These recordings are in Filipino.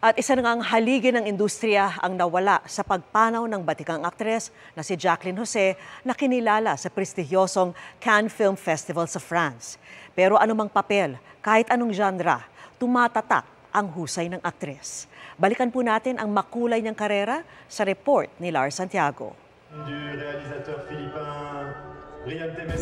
At isa na ngang haligi ng industriya ang nawala sa pagpanaw ng batikang aktres na si Jacqueline Jose na kinilala sa prestigyosong Cannes Film Festival sa France. Pero anumang papel, kahit anong genre, tumatatak ang husay ng aktres. Balikan po natin ang makulay niyang karera sa report ni Lars Santiago.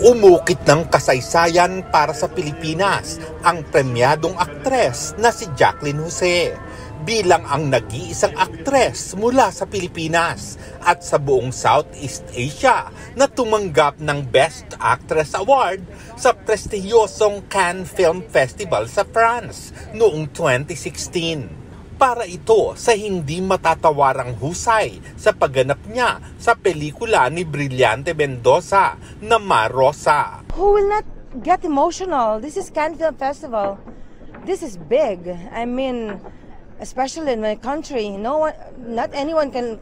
Umukit ng kasaysayan para sa Pilipinas ang premyadong aktres na si Jacqueline Jose bilang ang nag-iisang aktres mula sa Pilipinas at sa buong Southeast Asia na tumanggap ng Best Actress Award sa prestihiyosong Cannes Film Festival sa France noong 2016. Para ito sa hindi matatawarang husay sa pagganap niya sa pelikula ni Brillante Mendoza na Ma Rosa. Who will not get emotional? This is Cannes Film Festival. This is big. I mean, especially in my country, not anyone can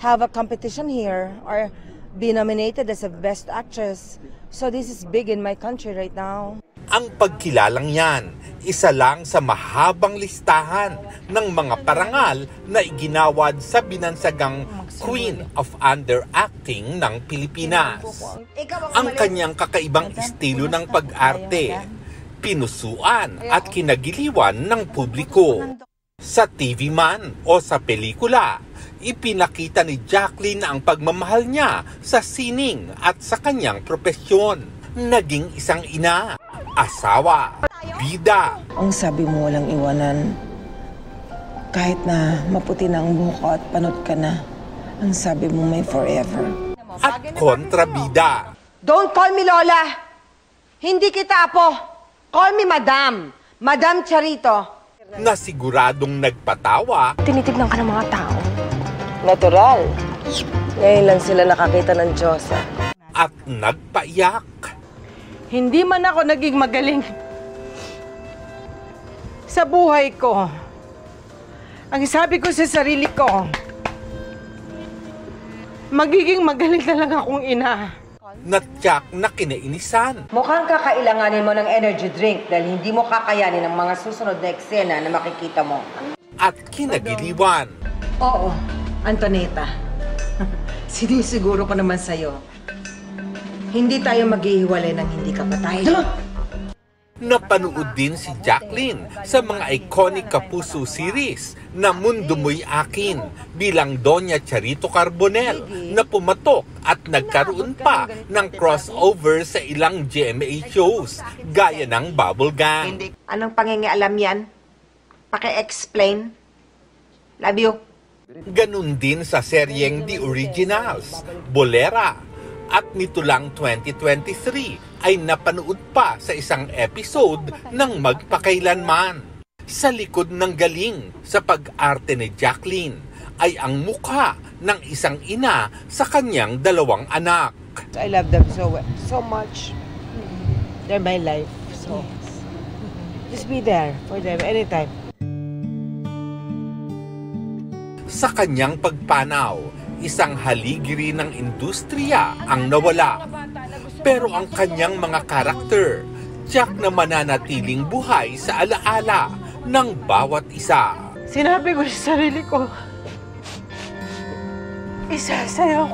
have a competition here or be nominated as a best actress. So this is big in my country right now. Ang pagkilalang yan, isa lang sa mahabang listahan ng mga parangal na iginawad sa binansagang Queen of Underacting ng Pilipinas. Ang kanyang kakaibang estilo ng pag-arte, pinusuan at kinagiliwan ng publiko. Sa TV man o sa pelikula, ipinakita ni Jacqueline ang pagmamahal niya sa sining at sa kanyang propesyon. Naging isang ina, asawa, bida. Ang sabi mo walang iwanan. Kahit na maputi na ang buhok ko at panot ka na, ang sabi mo may forever. At kontrabida. Don't call me Lola! Hindi kita apo! Call me Madam! Madam Charito! Na siguradong nagpatawa. Tinitignan ka ng mga tao. Natural. Ngayon lang sila nakakita ng Diyosa. At nagpaiyak. Hindi man ako naging magaling sa buhay ko. Ang sabi ko sa sarili ko, magiging magaling na lang akong ina. Natyak na kinainisan. Mukhang kakailanganin mo ng energy drink dahil hindi mo kakayanin ang mga susunod na eksena na makikita mo. At kinagiliwan. Oo, Antoneta. Sinisiguro ko naman sa'yo. Hindi tayo maghihiwalay ng hindi ka patay. Napanood din si Jacqueline sa mga iconic Kapuso series na Mundo Mo'y Akin bilang Doña Charito Carbonell na pumatok at nagkaroon pa ng crossover sa ilang GMA shows gaya ng Bubble Gang. Anong pangingialam yan? Paki-explain. Love you. Ganun din sa seryeng The Originals, Bolera. At nito lang 2023 ay napanood pa sa isang episode ng Magpakailanman. Sa likod ng galing sa pag-arte ni Jacqueline ay ang mukha ng isang ina sa kanyang dalawang anak. I love them so much. They're my life. So just be there for them anytime. Sa kanyang pagpanaw, isang haligi ng industriya ang nawala. Pero ang kanyang mga karakter, tiyak na mananatiling buhay sa alaala ng bawat isa. Sinabi ko sa sarili ko, isasayaw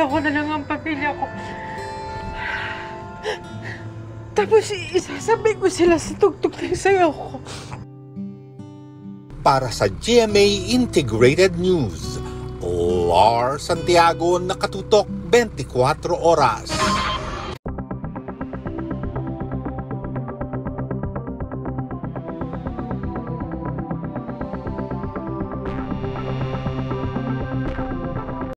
ko na lang ang pamilya ko. Tapos isasabi ko sila sa tugtog ng sayaw ko. Para sa GMA Integrated News, Lars Santiago, nakatutok 24 oras.